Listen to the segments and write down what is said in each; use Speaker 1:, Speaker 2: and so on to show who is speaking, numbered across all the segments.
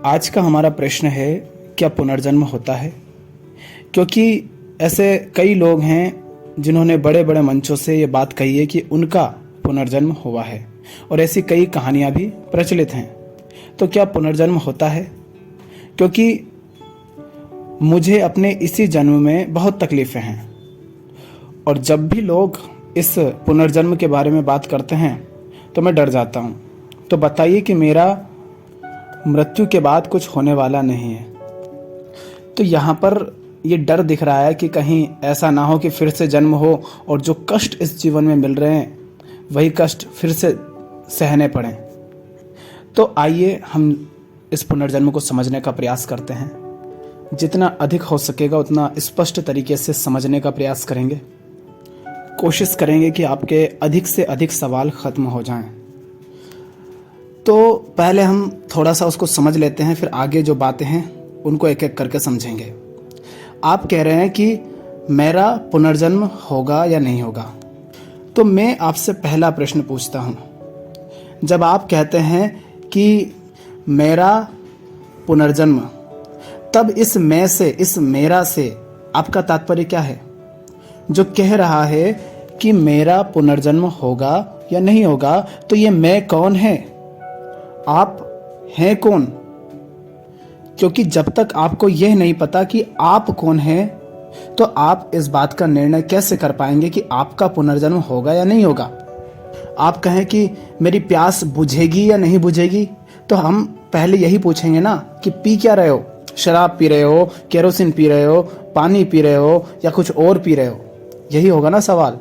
Speaker 1: आज का हमारा प्रश्न है, क्या पुनर्जन्म होता है? क्योंकि ऐसे कई लोग हैं जिन्होंने बड़े बड़े मंचों से ये बात कही है कि उनका पुनर्जन्म हुआ है, और ऐसी कई कहानियां भी प्रचलित हैं। तो क्या पुनर्जन्म होता है? क्योंकि मुझे अपने इसी जन्म में बहुत तकलीफ़ें हैं, और जब भी लोग इस पुनर्जन्म के बारे में बात करते हैं तो मैं डर जाता हूँ। तो बताइए कि मेरा मृत्यु के बाद कुछ होने वाला नहीं है। तो यहाँ पर ये डर दिख रहा है कि कहीं ऐसा ना हो कि फिर से जन्म हो और जो कष्ट इस जीवन में मिल रहे हैं वही कष्ट फिर से सहने पड़ें। तो आइए हम इस पुनर्जन्म को समझने का प्रयास करते हैं। जितना अधिक हो सकेगा उतना स्पष्ट तरीके से समझने का प्रयास करेंगे। कोशिश करेंगे कि आपके अधिक से अधिक सवाल ख़त्म हो जाएं। तो पहले हम थोड़ा सा उसको समझ लेते हैं, फिर आगे जो बातें हैं उनको एक एक करके समझेंगे। आप कह रहे हैं कि मेरा पुनर्जन्म होगा या नहीं होगा। तो मैं आपसे पहला प्रश्न पूछता हूँ, जब आप कहते हैं कि मेरा पुनर्जन्म, तब इस मैं से, इस मेरा से आपका तात्पर्य क्या है? जो कह रहा है कि मेरा पुनर्जन्म होगा या नहीं होगा, तो ये मैं कौन है? आप हैं कौन? क्योंकि जब तक आपको यह नहीं पता कि आप कौन हैं, तो आप इस बात का निर्णय कैसे कर पाएंगे कि आपका पुनर्जन्म होगा या नहीं होगा। आप कहें कि मेरी प्यास बुझेगी या नहीं बुझेगी, तो हम पहले यही पूछेंगे ना कि पी क्या रहे हो? शराब पी रहे हो, केरोसिन पी रहे हो, पानी पी रहे हो, या कुछ और पी रहे हो? यही होगा ना सवाल।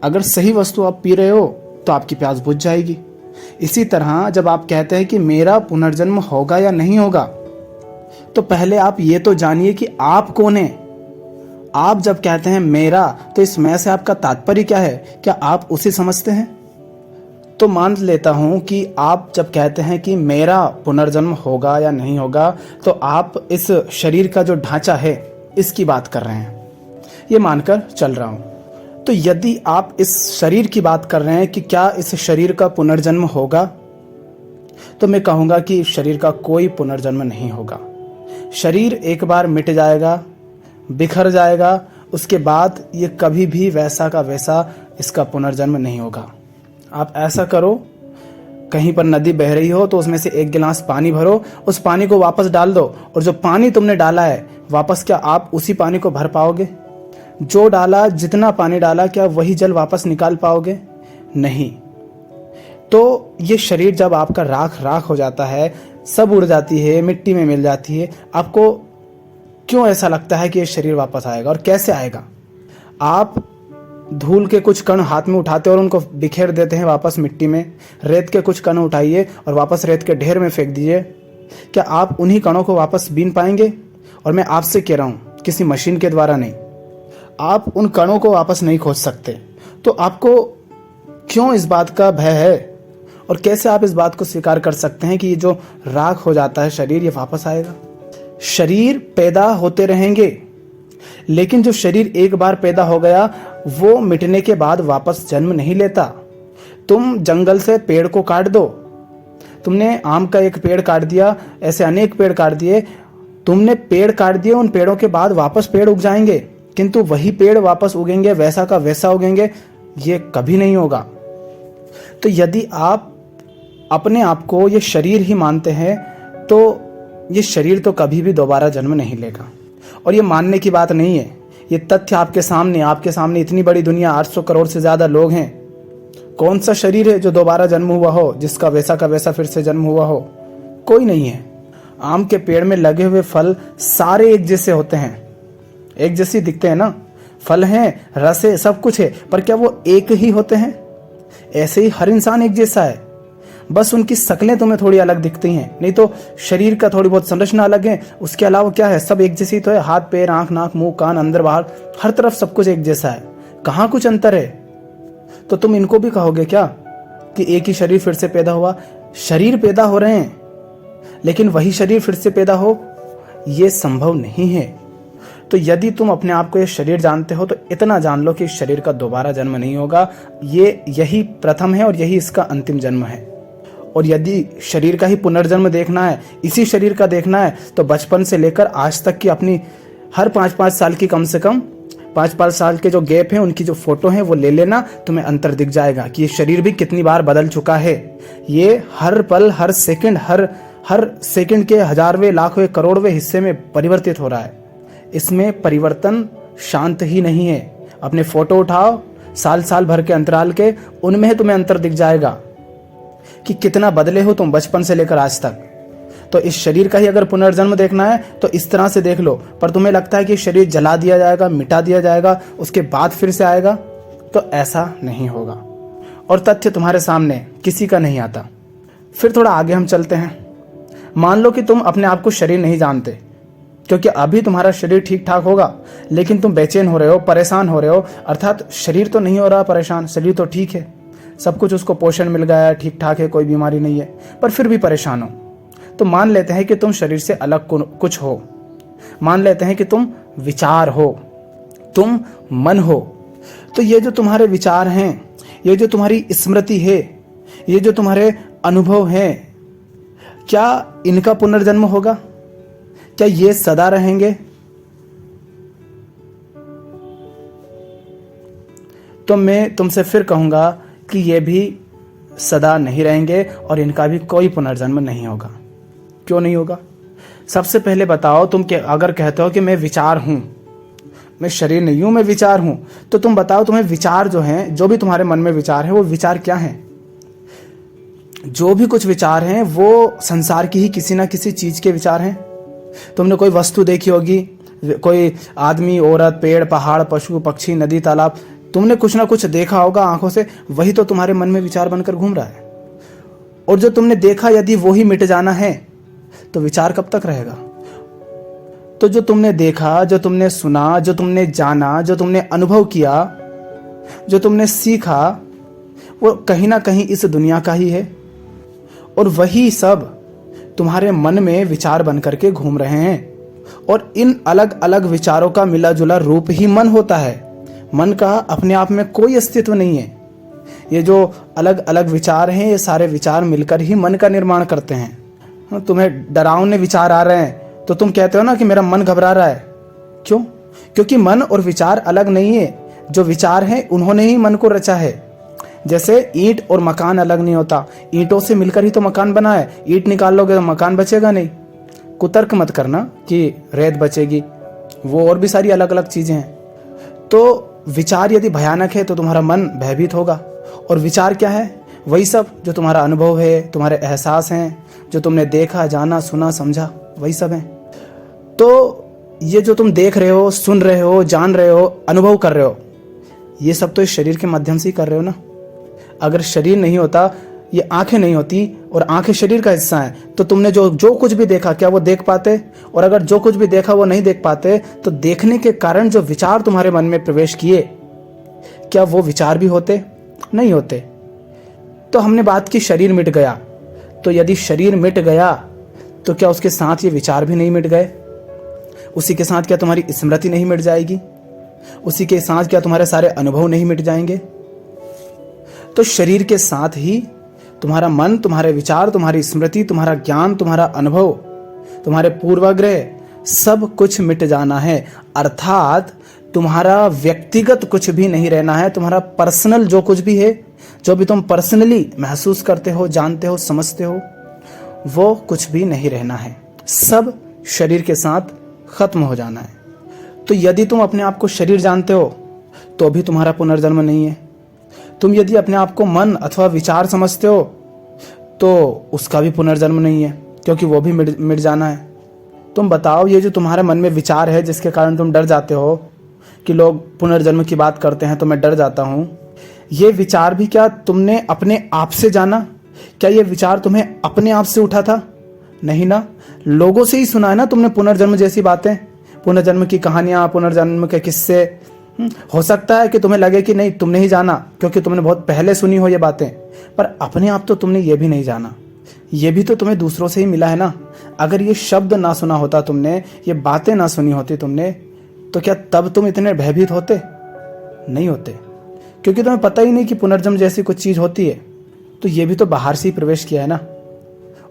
Speaker 1: अगर सही वस्तु आप पी रहे हो तो आपकी प्यास बुझ जाएगी। इसी तरह जब आप कहते हैं कि मेरा पुनर्जन्म होगा या नहीं होगा, तो पहले आप ये तो जानिए कि आप कौन हैं। आप जब कहते हैं मेरा, तो इस मैं से आपका तात्पर्य क्या है? क्या आप उसे समझते हैं? तो मान लेता हूं कि आप जब कहते हैं कि मेरा पुनर्जन्म होगा या नहीं होगा, तो आप इस शरीर का जो ढांचा है इसकी बात कर रहे हैं, ये मानकर चल रहा हूं। तो यदि आप इस शरीर की बात कर रहे हैं कि क्या इस शरीर का पुनर्जन्म होगा, तो मैं कहूंगा कि इस शरीर का कोई पुनर्जन्म नहीं होगा। शरीर एक बार मिट जाएगा, बिखर जाएगा, उसके बाद ये कभी भी वैसा का वैसा इसका पुनर्जन्म नहीं होगा। आप ऐसा करो, कहीं पर नदी बह रही हो तो उसमें से एक गिलास पानी भरो, उस पानी को वापस डाल दो, और जो पानी तुमने डाला है वापस, क्या आप उसी पानी को भर पाओगे? जो डाला, जितना पानी डाला, क्या वही जल वापस निकाल पाओगे? नहीं। तो ये शरीर जब आपका राख राख हो जाता है, सब उड़ जाती है, मिट्टी में मिल जाती है, आपको क्यों ऐसा लगता है कि ये शरीर वापस आएगा, और कैसे आएगा? आप धूल के कुछ कण हाथ में उठाते और उनको बिखेर देते हैं वापस मिट्टी में। रेत के कुछ कण उठाइए और वापस रेत के ढेर में फेंक दीजिए, क्या आप उन्हीं कणों को वापस बीन पाएंगे? और मैं आपसे कह रहा हूं, किसी मशीन के द्वारा नहीं। आप उन कणों को वापस नहीं खोज सकते। तो आपको क्यों इस बात का भय है, और कैसे आप इस बात को स्वीकार कर सकते हैं कि ये जो राख हो जाता है शरीर, ये वापस आएगा? शरीर पैदा होते रहेंगे, लेकिन जो शरीर एक बार पैदा हो गया वो मिटने के बाद वापस जन्म नहीं लेता। तुम जंगल से पेड़ को काट दो, तुमने आम का एक पेड़ काट दिया, ऐसे अनेक पेड़ काट दिए, तुमने पेड़ काट दिए, उन पेड़ों के बाद वापस पेड़ उग जाएंगे, किंतु वही पेड़ वापस उगेंगे, वैसा का वैसा उगेंगे, ये कभी नहीं होगा। तो यदि आप अपने आप को ये शरीर ही मानते हैं, तो ये शरीर तो कभी भी दोबारा जन्म नहीं लेगा। और ये मानने की बात नहीं है, ये तथ्य आपके सामने इतनी बड़ी दुनिया, 800 करोड़ से ज्यादा लोग हैं। कौन सा शरीर है जो दोबारा जन्म हुआ हो, जिसका वैसा का वैसा फिर से जन्म हुआ हो? कोई नहीं है। आम के पेड़ में लगे हुए फल सारे एक जैसे होते हैं, एक जैसे दिखते हैं ना, फल हैं, रस है, सब कुछ है, पर क्या वो एक ही होते हैं? ऐसे ही हर इंसान एक जैसा है, बस उनकी शक्लें तुम्हें थोड़ी अलग दिखती हैं, नहीं तो शरीर का थोड़ी बहुत संरचना अलग है, उसके अलावा क्या है, सब एक जैसी तो है। हाथ पैर, आंख नाक मुंह कान, अंदर बाहर, हर तरफ सब कुछ एक जैसा है, कहाँ कुछ अंतर है? तो तुम इनको भी कहोगे क्या कि एक ही शरीर फिर से पैदा हुआ? शरीर पैदा हो रहे हैं, लेकिन वही शरीर फिर से पैदा हो, ये संभव नहीं है। तो यदि तुम अपने आप को ये शरीर जानते हो, तो इतना जान लो कि इस शरीर का दोबारा जन्म नहीं होगा। यही प्रथम है और यही इसका अंतिम जन्म है। और यदि शरीर का ही पुनर्जन्म देखना है, इसी शरीर का देखना है, तो बचपन से लेकर आज तक की अपनी हर 5-5 साल की, कम से कम 5-5 साल के जो गैप हैं उनकी जो फोटो है वो ले लेना, तुम्हें अंतर दिख जाएगा कि ये शरीर भी कितनी बार बदल चुका है। ये हर पल, हर सेकंड, हर सेकंड के हजारवें, लाखवें, करोड़वें हिस्से में परिवर्तित हो रहा है। इसमें परिवर्तन शांत ही नहीं है। अपने फोटो उठाओ साल साल भर के अंतराल के, उनमें तुम्हें अंतर दिख जाएगा कि कितना बदले हो तुम बचपन से लेकर आज तक। तो इस शरीर का ही अगर पुनर्जन्म देखना है तो इस तरह से देख लो, पर तुम्हें लगता है कि शरीर जला दिया जाएगा, मिटा दिया जाएगा, उसके बाद फिर से आएगा, तो ऐसा नहीं होगा। और तथ्य तुम्हारे सामने किसी का नहीं आता। फिर थोड़ा आगे हम चलते हैं। मान लो कि तुम अपने आप को शरीर नहीं जानते, क्योंकि अभी तुम्हारा शरीर ठीक ठाक होगा, लेकिन तुम बेचैन हो रहे हो, परेशान हो रहे हो। अर्थात शरीर तो नहीं हो रहा परेशान, शरीर तो ठीक है, सब कुछ उसको पोषण मिल गया है, ठीक ठाक है, कोई बीमारी नहीं है, पर फिर भी परेशान हो। तो मान लेते हैं कि तुम शरीर से अलग कुछ हो। मान लेते हैं कि तुम विचार हो, तुम मन हो। तो ये जो तुम्हारे विचार हैं, ये जो तुम्हारी स्मृति है, ये जो तुम्हारे अनुभव हैं, क्या इनका पुनर्जन्म होगा? क्या ये सदा रहेंगे? तो मैं तुमसे फिर कहूंगा कि ये भी सदा नहीं रहेंगे और इनका भी कोई पुनर्जन्म नहीं होगा। क्यों नहीं होगा? सबसे पहले बताओ, तुम अगर कहते हो कि मैं विचार हूं, मैं शरीर नहीं हूं, मैं विचार हूं, तो तुम बताओ तुम्हें विचार जो हैं, जो भी तुम्हारे मन में विचार है, वो विचार क्या है? जो भी कुछ विचार हैं वो संसार की ही किसी ना किसी चीज के विचार हैं। तुमने कोई वस्तु देखी होगी, कोई आदमी, औरत, पेड़, पहाड़, पशु, पक्षी, नदी, तालाब, तुमने कुछ ना कुछ देखा होगा आंखों से, वही तो तुम्हारे मन में विचार बनकर घूम रहा है। और जो तुमने देखा यदि वो ही मिट जाना है तो विचार कब तक रहेगा? तो जो तुमने देखा, जो तुमने सुना, जो तुमने जाना, जो तुमने अनुभव किया, जो तुमने सीखा, वो कहीं ना कहीं इस दुनिया का ही है। और वही सब तुम्हारे मन में विचार बन करके घूम रहे हैं। और इन अलग अलग विचारों का मिला जुला रूप ही मन होता है। मन का अपने आप में कोई अस्तित्व नहीं है। ये जो अलग अलग विचार हैं, ये सारे विचार मिलकर ही मन का निर्माण करते हैं। तुम्हें डरावने विचार आ रहे हैं तो तुम कहते हो ना कि मेरा मन घबरा रहा है। क्यों? क्योंकि मन और विचार अलग नहीं है। जो विचार हैं उन्होंने ही मन को रचा है। जैसे ईंट और मकान अलग नहीं होता, ईंटों से मिलकर ही तो मकान बना है। ईंट निकाल लोगे तो मकान बचेगा नहीं। कुतर्क मत करना कि रेत बचेगी, वो और भी सारी अलग अलग चीजें हैं। तो विचार यदि भयानक है तो तुम्हारा मन भयभीत होगा। और विचार क्या है? वही सब जो तुम्हारा अनुभव है, तुम्हारे एहसास हैं, जो तुमने देखा, जाना, सुना, समझा, वही सब है। तो ये जो तुम देख रहे हो, सुन रहे हो, जान रहे हो, अनुभव कर रहे हो, ये सब तो इस शरीर के माध्यम से ही कर रहे हो ना। अगर शरीर नहीं होता, ये आंखें नहीं होती और आंखें शरीर का हिस्सा है, तो तुमने जो कुछ भी देखा, क्या वो देख पाते? और अगर जो कुछ भी देखा वो नहीं देख पाते, तो देखने के कारण जो विचार तुम्हारे मन में प्रवेश किए, क्या वो विचार भी होते? नहीं होते। तो हमने बात की शरीर मिट गया, तो यदि शरीर मिट गया तो क्या उसके साथ ये विचार भी नहीं मिट गए? उसी के साथ क्या तुम्हारी स्मृति नहीं मिट जाएगी? उसी के साथ क्या तुम्हारे सारे अनुभव नहीं मिट जाएंगे? तो शरीर के साथ ही तुम्हारा मन, तुम्हारे विचार, तुम्हारी स्मृति, तुम्हारा ज्ञान, तुम्हारा अनुभव, तुम्हारे पूर्वाग्रह, सब कुछ मिट जाना है। अर्थात तुम्हारा व्यक्तिगत कुछ भी नहीं रहना है। तुम्हारा पर्सनल जो कुछ भी है, जो भी तुम पर्सनली महसूस करते हो, जानते हो, समझते हो, वो कुछ भी नहीं रहना है। सब शरीर के साथ खत्म हो जाना है। तो यदि तुम अपने आप को शरीर जानते हो तो भी तुम्हारा पुनर्जन्म नहीं है। तुम यदि अपने आप को मन अथवा विचार समझते हो तो उसका भी पुनर्जन्म नहीं है, क्योंकि वो भी मिट जाना है। तुम बताओ, ये जो तुम्हारे मन में विचार है जिसके कारण तुम डर जाते हो कि लोग पुनर्जन्म की बात करते हैं तो मैं डर जाता हूं, ये विचार भी क्या तुमने अपने आप से जाना? क्या ये विचार तुम्हें अपने आप से उठा था? नहीं ना, लोगों से ही सुना है ना तुमने पुनर्जन्म जैसी बातें, पुनर्जन्म की कहानियां, पुनर्जन्म के किस्से। हो सकता है कि तुम्हें लगे कि नहीं तुमने ही जाना, क्योंकि तुमने बहुत पहले सुनी हो ये बातें, पर अपने आप तो तुमने ये भी नहीं जाना। ये भी तो तुम्हें दूसरों से ही मिला है ना। अगर ये शब्द ना सुना होता तुमने, ये बातें ना सुनी होती तुमने, तो क्या तब तुम इतने भयभीत होते? नहीं होते, क्योंकि तुम्हें पता ही नहीं कि पुनर्जन्म जैसी कुछ चीज होती है। तो ये भी तो बाहर से ही प्रवेश किया है ना,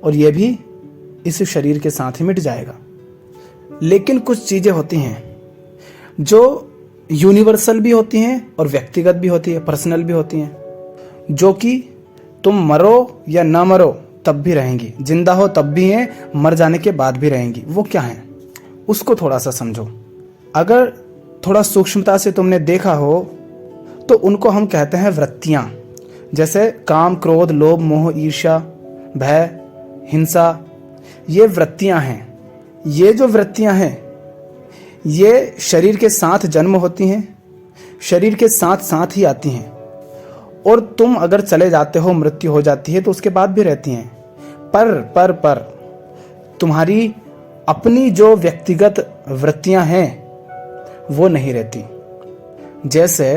Speaker 1: और ये भी इस शरीर के साथ ही मिट जाएगा। लेकिन कुछ चीजें होती हैं जो यूनिवर्सल भी होती हैं और व्यक्तिगत भी होती है, पर्सनल भी होती हैं, जो कि तुम मरो या ना मरो तब भी रहेंगी, जिंदा हो तब भी हैं, मर जाने के बाद भी रहेंगी। वो क्या है उसको थोड़ा सा समझो। अगर थोड़ा सूक्ष्मता से तुमने देखा हो तो उनको हम कहते हैं वृत्तियां। जैसे काम, क्रोध, लोभ, मोह, ईर्ष्या, भय, हिंसा, ये वृत्तियां हैं। ये जो वृत्तियां हैं ये शरीर के साथ जन्म होती हैं, शरीर के साथ साथ ही आती हैं, और तुम अगर चले जाते हो, मृत्यु हो जाती है तो उसके बाद भी रहती हैं। पर तुम्हारी अपनी जो व्यक्तिगत वृत्तियां हैं वो नहीं रहती। जैसे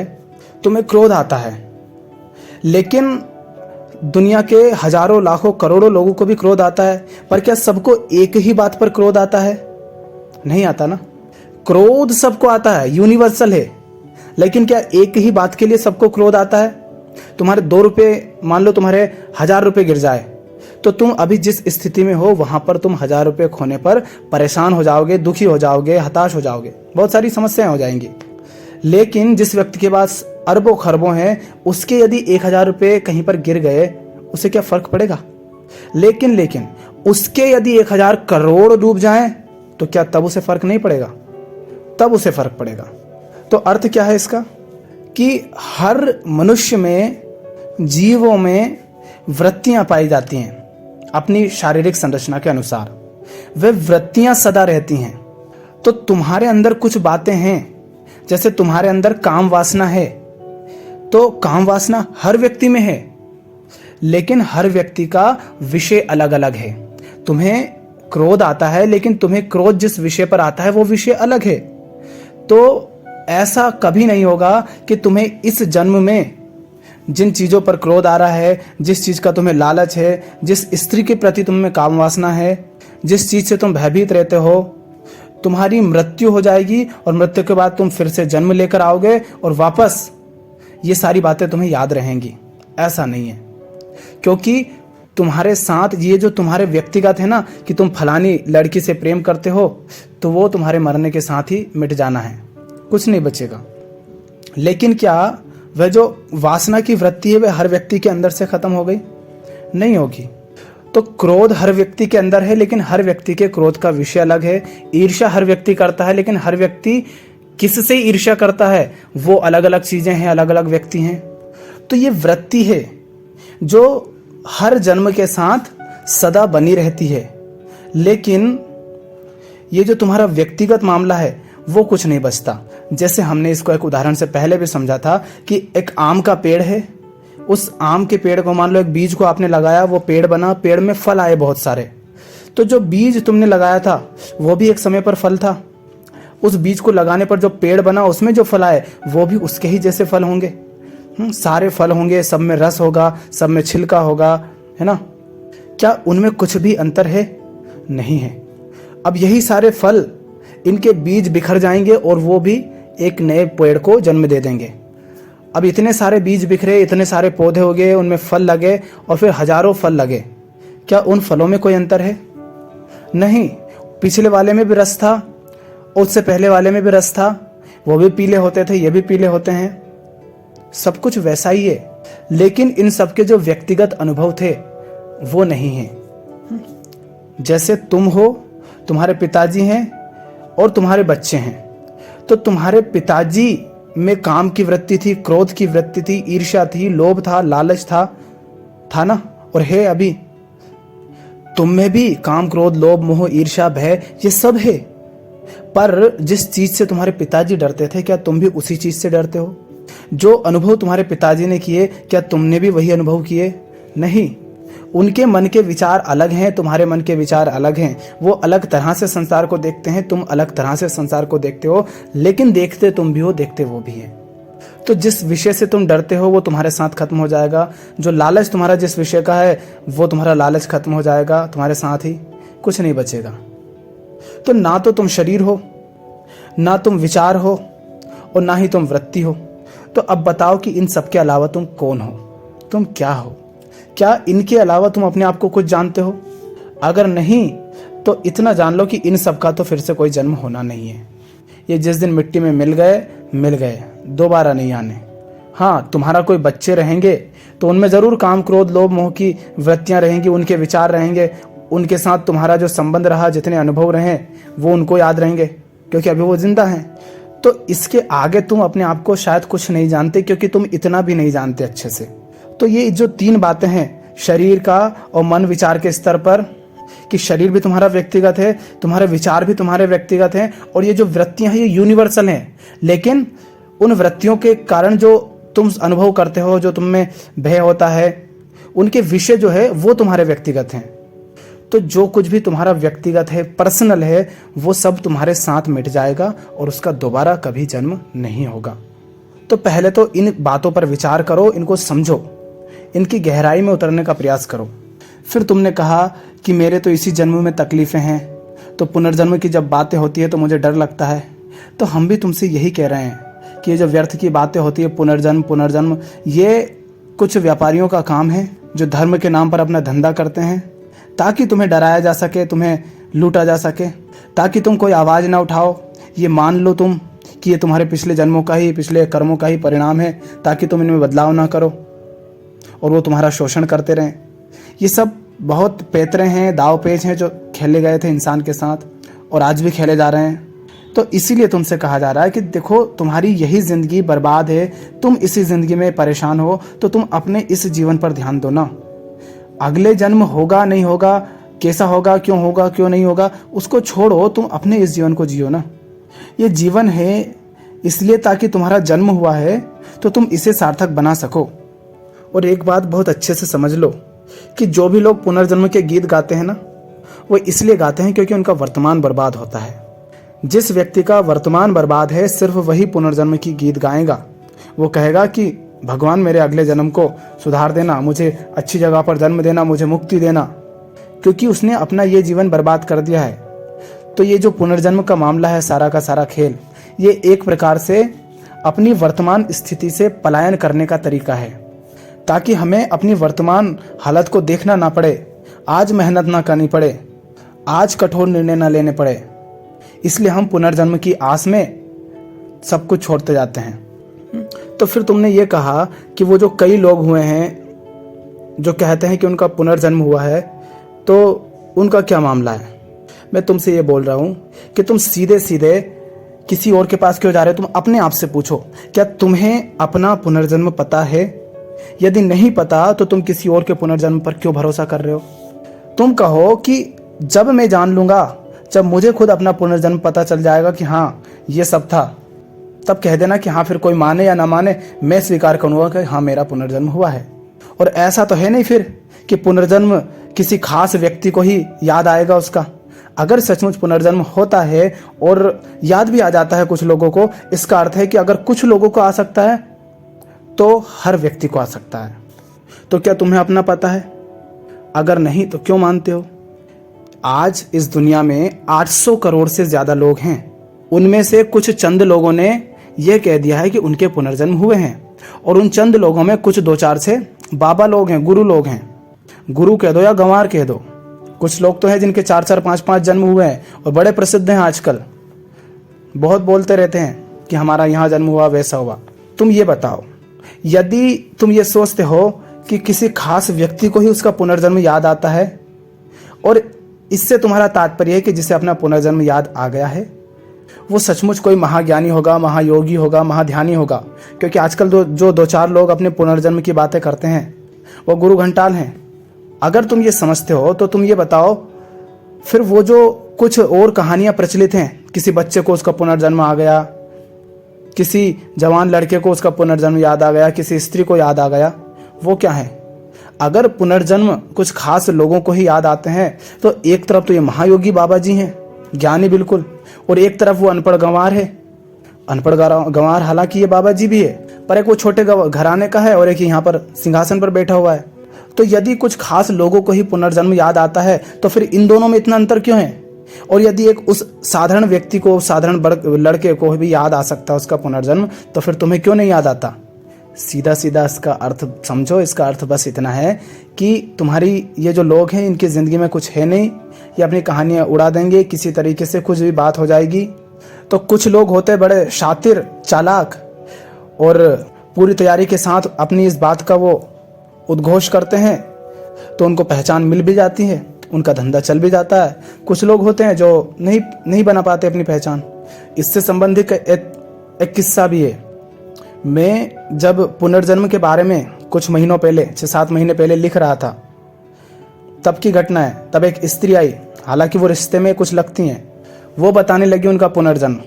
Speaker 1: तुम्हें क्रोध आता है, लेकिन दुनिया के हजारों, लाखों, करोड़ों लोगों को भी क्रोध आता है, पर क्या सबको एक ही बात पर क्रोध आता है? नहीं आता ना। क्रोध सबको आता है, यूनिवर्सल है, लेकिन क्या एक ही बात के लिए सबको क्रोध आता है? तुम्हारे 2 रुपए, मान लो तुम्हारे 1000 रुपए गिर जाए, तो तुम अभी जिस स्थिति में हो वहां पर तुम 1000 रुपए खोने पर परेशान हो जाओगे, दुखी हो जाओगे, हताश हो जाओगे, बहुत सारी समस्याएं हो जाएंगी। लेकिन जिस व्यक्ति के पास अरबों खरबों हैं, उसके यदि 1000 रुपए कहीं पर गिर गए, उसे क्या फर्क पड़ेगा? लेकिन उसके यदि 1000 करोड़ डूब जाएं, तो क्या तब उसे फर्क नहीं पड़ेगा? तब उसे फर्क पड़ेगा। तो अर्थ क्या है इसका? कि हर मनुष्य में, जीवों में वृत्तियां पाई जाती हैं अपनी शारीरिक संरचना के अनुसार। वे वृत्तियां सदा रहती हैं। तो तुम्हारे अंदर कुछ बातें हैं, जैसे तुम्हारे अंदर काम वासना है, तो काम वासना हर व्यक्ति में है, लेकिन हर व्यक्ति का विषय अलग अलग है। तुम्हें क्रोध आता है, लेकिन तुम्हें क्रोध जिस विषय पर आता है वो विषय अलग है। तो ऐसा कभी नहीं होगा कि तुम्हें इस जन्म में जिन चीजों पर क्रोध आ रहा है, जिस चीज का तुम्हें लालच है, जिस स्त्री के प्रति तुम्हें काम वासना है, जिस चीज से तुम भयभीत रहते हो, तुम्हारी मृत्यु हो जाएगी और मृत्यु के बाद तुम फिर से जन्म लेकर आओगे और वापस ये सारी बातें तुम्हें याद रहेंगी। ऐसा नहीं है, क्योंकि तुम्हारे साथ ये जो तुम्हारे व्यक्तिगत है ना, कि तुम फलानी लड़की से प्रेम करते हो, तो वो तुम्हारे मरने के साथ ही मिट जाना है, कुछ नहीं बचेगा। लेकिन क्या वह जो वासना की वृत्ति है वह हर व्यक्ति के अंदर से खत्म हो गई? नहीं होगी। तो क्रोध हर व्यक्ति के अंदर है, लेकिन हर व्यक्ति के क्रोध का विषय अलग है। ईर्ष्या हर व्यक्ति करता है, लेकिन हर व्यक्ति किससे ईर्ष्या करता है वो अलग अलग चीजें हैं, अलग अलग व्यक्ति हैं। तो ये वृत्ति है जो हर जन्म के साथ सदा बनी रहती है। लेकिन ये जो तुम्हारा व्यक्तिगत मामला है वो कुछ नहीं बचता। जैसे हमने इसको एक उदाहरण से पहले भी समझा था कि एक आम का पेड़ है, उस आम के पेड़ को मान लो एक बीज को आपने लगाया, वो पेड़ बना, पेड़ में फल आए बहुत सारे। तो जो बीज तुमने लगाया था वो भी एक समय पर फल था। उस बीज को लगाने पर जो पेड़ बना उसमें जो फल आए वो भी उसके ही जैसे फल होंगे। सारे फल होंगे, सब में रस होगा, सब में छिलका होगा, है ना? क्या उनमें कुछ भी अंतर है? नहीं है। अब यही सारे फल, इनके बीज बिखर जाएंगे और वो भी एक नए पेड़ को जन्म दे देंगे। अब इतने सारे बीज बिखरे, इतने सारे पौधे हो गए, उनमें फल लगे और फिर हजारों फल लगे। क्या उन फलों में कोई अंतर है? नहीं। पिछले वाले में भी रस था, उससे पहले वाले में भी रस था, वो भी पीले होते थे, ये भी पीले होते हैं, सब कुछ वैसा ही है। लेकिन इन सबके जो व्यक्तिगत अनुभव थे वो नहीं है। जैसे तुम हो, तुम्हारे पिताजी हैं और तुम्हारे बच्चे हैं। तो तुम्हारे पिताजी में काम की वृत्ति थी, क्रोध की वृत्ति थी, ईर्ष्या थी, लोभ था, लालच था ना? और है अभी तुम में भी काम, क्रोध, लोभ, मोह, ईर्ष्या, भय, ये सब है। पर जिस चीज से तुम्हारे पिताजी डरते थे, क्या तुम भी उसी चीज से डरते हो? जो अनुभव तुम्हारे पिताजी ने किए, क्या तुमने भी वही अनुभव किए? नहीं। उनके मन के विचार अलग हैं, तुम्हारे मन के विचार अलग हैं। वो अलग तरह से संसार को देखते हैं, तुम अलग तरह से संसार को देखते हो, लेकिन देखते तुम भी हो, देखते वो भी है। तो जिस विषय से तुम डरते हो वो तुम्हारे साथ खत्म हो जाएगा। जो लालच तुम्हारा जिस विषय का है वो तुम्हारा लालच खत्म हो जाएगा, तुम्हारे साथ ही कुछ नहीं बचेगा। तो ना तो तुम शरीर हो, ना तुम विचार हो, और ना ही तुम वृत्ति हो। तो अब बताओ कि इन सब के अलावा तुम कौन हो? तुम क्या हो? क्या इनके अलावा तुम अपने आप को कुछ जानते हो? अगर नहीं तो इतना जान लो कि इन सब का तो फिर से कोई जन्म होना नहीं है। ये जिस दिन मिट्टी में मिल गए, दोबारा नहीं आने। हाँ, तुम्हारा कोई बच्चे रहेंगे तो उनमें जरूर काम, क्रोध, लोभ, मोह की वृत्तियां रहेंगी, उनके विचार रहेंगे, उनके साथ तुम्हारा जो संबंध रहा, जितने अनुभव रहे वो उनको याद रहेंगे, क्योंकि अभी वो जिंदा हैं। तो इसके आगे तुम अपने आप को शायद कुछ नहीं जानते, क्योंकि तुम इतना भी नहीं जानते अच्छे से। तो ये जो 3 बातें हैं, शरीर का और मन विचार के स्तर पर, कि शरीर भी तुम्हारा व्यक्तिगत है, तुम्हारे विचार भी तुम्हारे व्यक्तिगत हैं, और ये जो वृत्तियां हैं ये यूनिवर्सल हैं। लेकिन उन वृत्तियों के कारण जो तुम अनुभव करते हो, जो तुम में भय होता है, उनके विषय जो है वो तुम्हारे व्यक्तिगत हैं। तो जो कुछ भी तुम्हारा व्यक्तिगत है, पर्सनल है, वो सब तुम्हारे साथ मिट जाएगा और उसका दोबारा कभी जन्म नहीं होगा। तो पहले तो इन बातों पर विचार करो, इनको समझो, इनकी गहराई में उतरने का प्रयास करो। फिर तुमने कहा कि मेरे तो इसी जन्म में तकलीफें हैं, तो पुनर्जन्म की जब बातें होती है तो मुझे डर लगता है। तो हम भी तुमसे यही कह रहे हैं कि ये जो व्यर्थ की बातें होती है, पुनर्जन्म, ये कुछ व्यापारियों का काम है जो धर्म के नाम पर अपना धंधा करते हैं, ताकि तुम्हें डराया जा सके, तुम्हें लूटा जा सके, ताकि तुम कोई आवाज़ ना उठाओ। ये मान लो तुम कि ये तुम्हारे पिछले जन्मों का ही, पिछले कर्मों का ही परिणाम है, ताकि तुम इनमें बदलाव ना करो और वो तुम्हारा शोषण करते रहें। ये सब बहुत पैतरे हैं, दाव पेच हैं जो खेले गए थे इंसान के साथ और आज भी खेले जा रहे हैं। तो इसीलिए तुमसे कहा जा रहा है कि देखो, तुम्हारी यही ज़िंदगी बर्बाद है, तुम इसी ज़िंदगी में परेशान हो, तो तुम अपने इस जीवन पर ध्यान दो ना। अगले जन्म होगा नहीं होगा, कैसा होगा, क्यों नहीं होगा, उसको छोड़ो, तुम अपने इस जीवन को जियो ना। ये जीवन है इसलिए ताकि तुम्हारा जन्म हुआ है, तो तुम इसे सार्थक बना सको। और एक बात बहुत अच्छे से समझ लो कि जो भी लोग पुनर्जन्म के गीत गाते हैं ना, वो इसलिए गाते हैं क्योंकि उनका वर्तमान बर्बाद होता है। जिस व्यक्ति का वर्तमान बर्बाद है, सिर्फ वही पुनर्जन्म की गीत गाएगा। वो कहेगा कि भगवान मेरे अगले जन्म को सुधार देना, मुझे अच्छी जगह पर जन्म देना, मुझे मुक्ति देना, क्योंकि उसने अपना ये जीवन बर्बाद कर दिया है। तो ये जो पुनर्जन्म का मामला है, सारा का सारा खेल, ये एक प्रकार से अपनी वर्तमान स्थिति से पलायन करने का तरीका है, ताकि हमें अपनी वर्तमान हालत को देखना ना पड़े, आज मेहनत ना करनी पड़े, आज कठोर निर्णय ना लेने पड़े। इसलिए हम पुनर्जन्म की आस में सब कुछ छोड़ते जाते हैं। तो फिर तुमने ये कहा कि वो जो कई लोग हुए हैं जो कहते हैं कि उनका पुनर्जन्म हुआ है, तो उनका क्या मामला है? मैं तुमसे ये बोल रहा हूँ कि तुम सीधे सीधे किसी और के पास क्यों जा रहे हो? तुम अपने आप से पूछो, क्या तुम्हें अपना पुनर्जन्म पता है? यदि नहीं पता तो तुम किसी और के पुनर्जन्म पर क्यों भरोसा कर रहे हो? तुम कहो कि जब मैं जान लूंगा, जब मुझे खुद अपना पुनर्जन्म पता चल जाएगा कि हाँ ये सब था, तब कह देना कि हाँ, फिर कोई माने या ना माने, मैं स्वीकार करूंगा कि हाँ मेरा पुनर्जन्म हुआ है। और ऐसा तो है नहीं फिर कि पुनर्जन्म किसी खास व्यक्ति को ही याद आएगा उसका। अगर सचमुच पुनर्जन्म होता है और याद भी आ जाता है कुछ लोगों को, इसका अर्थ है कि अगर कुछ लोगों को आ सकता है तो हर व्यक्ति को आ सकता है। तो क्या तुम्हें अपना पता है? अगर नहीं तो क्यों मानते हो? आज इस दुनिया में 800 करोड़ से ज्यादा लोग हैं, उनमें से कुछ चंद लोगों ने यह कह दिया है कि उनके पुनर्जन्म हुए हैं, और उन चंद लोगों में कुछ 2-4 से बाबा लोग हैं, गुरु लोग हैं, गुरु कह दो या गंवार कह दो। कुछ लोग तो हैं जिनके 4-4, 5-5 जन्म हुए हैं और बड़े प्रसिद्ध हैं आजकल, बहुत बोलते रहते हैं कि हमारा यहाँ जन्म हुआ, वैसा हुआ। तुम ये बताओ, यदि तुम ये सोचते हो कि किसी खास व्यक्ति को ही उसका पुनर्जन्म याद आता है, और इससे तुम्हारा तात्पर्य है कि जिसे अपना पुनर्जन्म याद आ गया है वो सचमुच कोई महाज्ञानी होगा, महायोगी होगा, महाध्यानी होगा, क्योंकि आजकल जो 2-4 लोग अपने पुनर्जन्म की बातें करते हैं वो गुरु घंटाल हैं। अगर तुम ये समझते हो तो तुम ये बताओ, फिर वो जो कुछ और कहानियां प्रचलित हैं, किसी बच्चे को उसका पुनर्जन्म आ गया, किसी जवान लड़के को उसका पुनर्जन्म याद आ गया, किसी स्त्री को याद आ गया, वो क्या है? अगर पुनर्जन्म कुछ खास लोगों को ही याद आते हैं तो एक तरफ तो ये महायोगी बाबा जी हैं, ज्ञानी बिल्कुल, और एक तरफ वो अनपढ़ गंवार है। अनपढ़ गंवार हालांकि ये बाबा जी भी है, पर एक वो छोटे घराने का है और एक यहाँ पर सिंहासन पर बैठा हुआ है। तो यदि कुछ खास लोगों को ही पुनर्जन्म याद आता है तो फिर इन दोनों में इतना अंतर क्यों है? और यदि एक उस साधारण व्यक्ति को, साधारण लड़के को भी याद आ सकता है उसका पुनर्जन्म, तो फिर तुम्हें क्यों नहीं याद आता? सीधा सीधा इसका अर्थ समझो। इसका अर्थ बस इतना है कि तुम्हारी ये जो लोग हैं इनकी ज़िंदगी में कुछ है नहीं, ये अपनी कहानियाँ उड़ा देंगे, किसी तरीके से कुछ भी बात हो जाएगी। तो कुछ लोग होते बड़े शातिर, चालाक और पूरी तैयारी के साथ अपनी इस बात का वो उद्घोष करते हैं, तो उनको पहचान मिल भी जाती है, उनका धंधा चल भी जाता है। कुछ लोग होते हैं जो नहीं बना पाते अपनी पहचान। इससे संबंधित एक किस्सा भी है। मैं जब पुनर्जन्म के बारे में कुछ महीनों पहले, 6-7 महीने पहले लिख रहा था, तब की घटना है। तब एक स्त्री आई, हालांकि वो रिश्ते में कुछ लगती हैं, वो बताने लगी उनका पुनर्जन्म।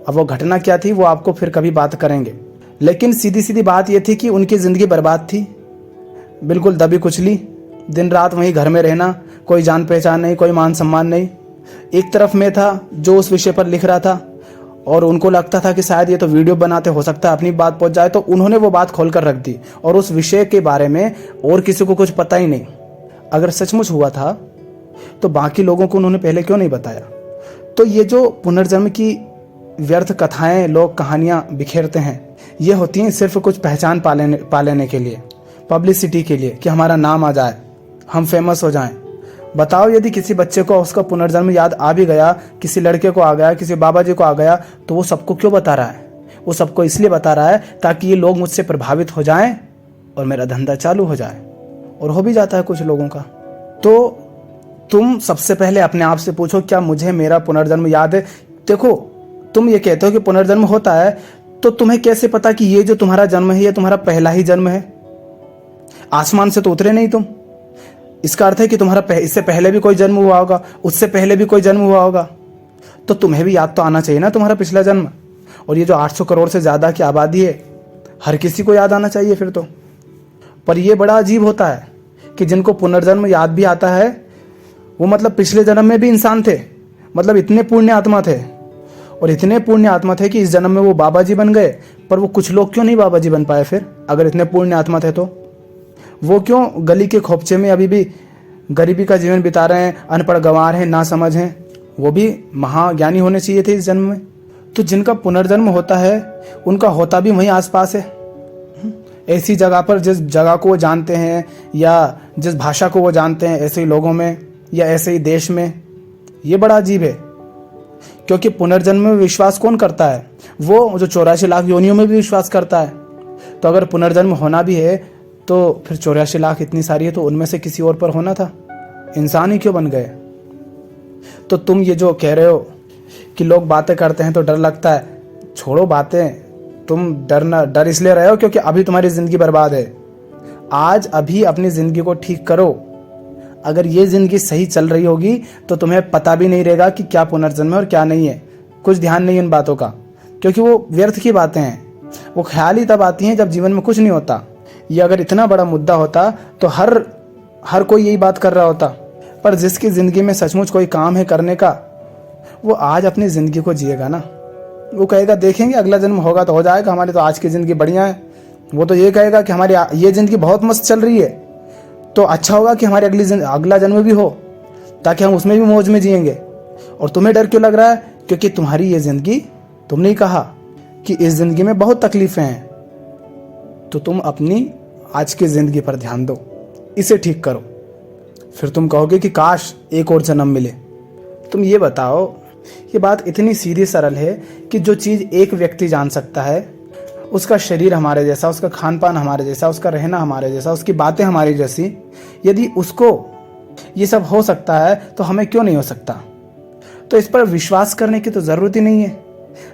Speaker 1: अब वो घटना क्या थी वो आपको फिर कभी बात करेंगे, लेकिन सीधी सीधी बात ये थी कि उनकी ज़िंदगी बर्बाद थी, बिल्कुल दबी कुचली, दिन रात वहीं घर में रहना, कोई जान पहचान नहीं, कोई मान सम्मान नहीं। एक तरफ मैं था जो उस विषय पर लिख रहा था और उनको लगता था कि शायद ये तो वीडियो बनाते, हो सकता है अपनी बात पहुंच जाए, तो उन्होंने वो बात खोल कर रख दी और उस विषय के बारे में और किसी को कुछ पता ही नहीं। अगर सचमुच हुआ था तो बाकी लोगों को उन्होंने पहले क्यों नहीं बताया? तो ये जो पुनर्जन्म की व्यर्थ कथाएं, लोग कहानियां बिखेरते हैं, ये होती हैं सिर्फ कुछ पहचान पा लेने के लिए, पब्लिसिटी के लिए, कि हमारा नाम आ जाए, हम फेमस हो जाएं। बताओ यदि किसी बच्चे को उसका पुनर्जन्म याद आ भी गया, किसी लड़के को आ गया, किसी बाबा जी को आ गया, तो वो सबको क्यों बता रहा है? वो सबको इसलिए बता रहा है ताकि ये लोग मुझसे प्रभावित हो जाएं और मेरा धंधा चालू हो जाए, और हो भी जाता है कुछ लोगों का। तो तुम सबसे पहले अपने आप से पूछो, क्या मुझे मेरा पुनर्जन्म याद है? देखो, तुम ये कहते हो कि पुनर्जन्म होता है, तो तुम्हें कैसे पता कि ये जो तुम्हारा जन्म है ये तुम्हारा पहला ही जन्म है? आसमान से तो उतरे नहीं तुम। इसका अर्थ है कि तुम्हारा इससे पहले भी कोई जन्म हुआ होगा, उससे पहले भी कोई जन्म हुआ होगा, तो तुम्हें भी याद तो आना चाहिए ना तुम्हारा पिछला जन्म। और ये जो 800 करोड़ से ज़्यादा की आबादी है, हर किसी को याद आना चाहिए फिर तो। पर यह बड़ा अजीब होता है कि जिनको पुनर्जन्म याद भी आता है, वो मतलब पिछले जन्म में भी इंसान थे, मतलब इतने पुण्य आत्मा थे, और इतने पुण्य आत्मा थे कि इस जन्म में वो बाबा जी बन गए। पर वो कुछ लोग क्यों नहीं बाबा जी बन पाए फिर? अगर इतने पुण्य आत्मा थे तो वो क्यों गली के खोपचे में अभी भी गरीबी का जीवन बिता रहे हैं, अनपढ़ गंवार हैं, ना समझ हैं? वो भी महाज्ञानी होने चाहिए थे इस जन्म में। तो जिनका पुनर्जन्म होता है उनका होता भी वहीं आसपास है, ऐसी जगह पर जिस जगह को वो जानते हैं या जिस भाषा को वो जानते हैं, ऐसे ही लोगों में या ऐसे ही देश में। ये बड़ा अजीब है, क्योंकि पुनर्जन्म में विश्वास कौन करता है? वो जो 84 लाख योनियों में भी विश्वास करता है। तो अगर पुनर्जन्म होना भी है तो फिर 84 लाख इतनी सारी है तो उनमें से किसी और पर होना था, इंसान ही क्यों बन गए? तो तुम ये जो कह रहे हो कि लोग बातें करते हैं तो डर लगता है, छोड़ो बातें। तुम डर इसलिए रहे हो क्योंकि अभी तुम्हारी जिंदगी बर्बाद है। आज अभी अपनी जिंदगी को ठीक करो। अगर ये जिंदगी सही चल रही होगी तो तुम्हें पता भी नहीं रहेगा कि क्या पुनर्जन्म है और क्या नहीं है। कुछ ध्यान नहीं उन बातों का, क्योंकि वो व्यर्थ की बातें हैं। वो ख्याल ही तब आती हैं जब जीवन में कुछ नहीं होता। ये अगर इतना बड़ा मुद्दा होता तो हर कोई यही बात कर रहा होता। पर जिसकी जिंदगी में सचमुच कोई काम है करने का, वो आज अपनी जिंदगी को जिएगा ना। वो कहेगा देखेंगे अगला जन्म होगा तो हो जाएगा, हमारी तो आज की जिंदगी बढ़िया है। वो तो ये कहेगा कि हमारी ये जिंदगी बहुत मस्त चल रही है, तो अच्छा होगा कि हमारी अगला जन्म भी हो, ताकि हम उसमें भी मौज में जिएंगे। और तुम्हें डर क्यों लग रहा है? क्योंकि तुम्हारी ये जिंदगी, तुमने ही कहा कि इस जिंदगी में बहुत तकलीफें हैं, तो तुम अपनी आज की जिंदगी पर ध्यान दो, इसे ठीक करो। फिर तुम कहोगे कि काश एक और जन्म मिले। तुम ये बताओ, ये बात इतनी सीधी सरल है कि जो चीज़ एक व्यक्ति जान सकता है, उसका शरीर हमारे जैसा, उसका खान पान हमारे जैसा, उसका रहना हमारे जैसा, उसकी बातें हमारी जैसी, यदि उसको ये सब हो सकता है तो हमें क्यों नहीं हो सकता? तो इस पर विश्वास करने की तो ज़रूरत ही नहीं है।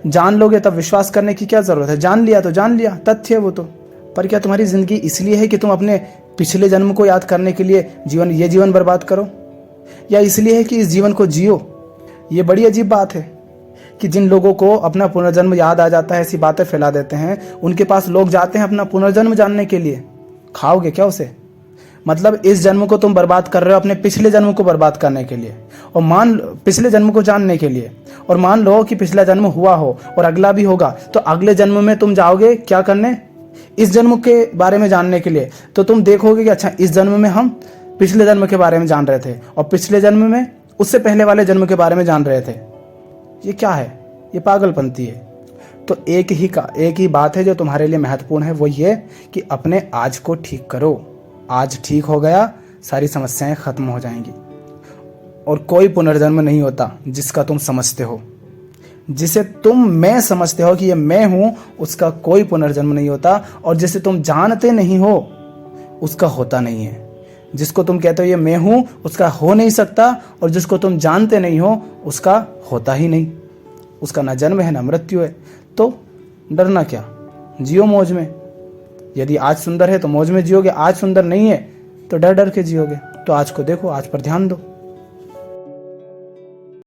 Speaker 1: जान लोगे तब विश्वास करने की क्या ज़रूरत है? जान लिया तो जान लिया, तथ्य है वो तो। पर क्या तुम्हारी ज़िंदगी इसलिए है कि तुम अपने पिछले जन्म को याद करने के लिए ये जीवन बर्बाद करो, या इसलिए है कि इस जीवन को जियो? ये बड़ी अजीब बात है कि जिन लोगों को अपना पुनर्जन्म याद आ जाता है, ऐसी बातें फैला देते हैं, उनके पास लोग जाते हैं अपना पुनर्जन्म जानने के लिए। खाओगे क्या उसे? मतलब इस जन्म को तुम बर्बाद कर रहे हो अपने पिछले जन्म को बर्बाद करने के लिए, और पिछले जन्म को जानने के लिए। और मान लो कि पिछला जन्म हुआ हो और अगला भी होगा, तो अगले जन्म में तुम जाओगे क्या करने? इस जन्म के बारे में जानने के लिए। तो तुम देखोगे कि अच्छा, इस जन्म में हम पिछले जन्म के बारे में जान रहे थे, और पिछले जन्म में उससे पहले वाले जन्म के बारे में जान रहे थे। ये क्या है? ये पागलपंती है। तो एक ही बात है जो तुम्हारे लिए महत्वपूर्ण है, वो ये कि अपने आज को ठीक करो। आज ठीक हो गया, सारी समस्याएं खत्म हो जाएंगी। और कोई पुनर्जन्म नहीं होता जिसका तुम समझते हो। जिसे तुम मैं समझते हो कि ये मैं हूं, उसका कोई पुनर्जन्म नहीं होता। और जिसे तुम जानते नहीं हो, उसका होता नहीं है। जिसको तुम कहते हो ये मैं हूं, उसका हो नहीं सकता। और जिसको तुम जानते नहीं हो, उसका होता ही नहीं। उसका ना जन्म है ना मृत्यु है। तो डरना क्या, जियो मौज में। यदि आज सुंदर है तो मौज में जियोगे, आज सुंदर नहीं है तो डर डर के जियोगे। तो आज को देखो, आज पर ध्यान दो।